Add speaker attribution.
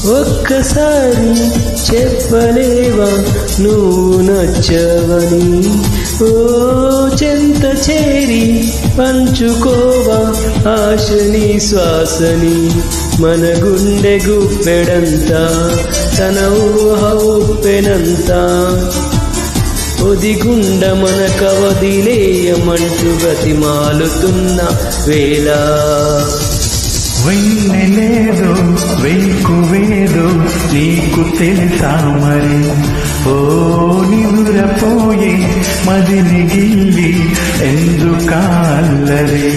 Speaker 1: ఒక్కసారి చెప్పలేవా నువ్వు నచ్చవని? ఓ చెంత చేరి పంచుకోవా ఆశని శ్వాసని? మన గుండె గుప్పెడంతా తన ఊహ ఉప్పెనంతా ఒదిగుండ మన కవదిలేయమంటూ బతిమాలుతున్న వేళ
Speaker 2: వెన్నెలేదో వేకువేదో నీకు తెలుసా మరి? ఓ నివురపోయే మదిని గిల్లి ఎందుకాల్లరే?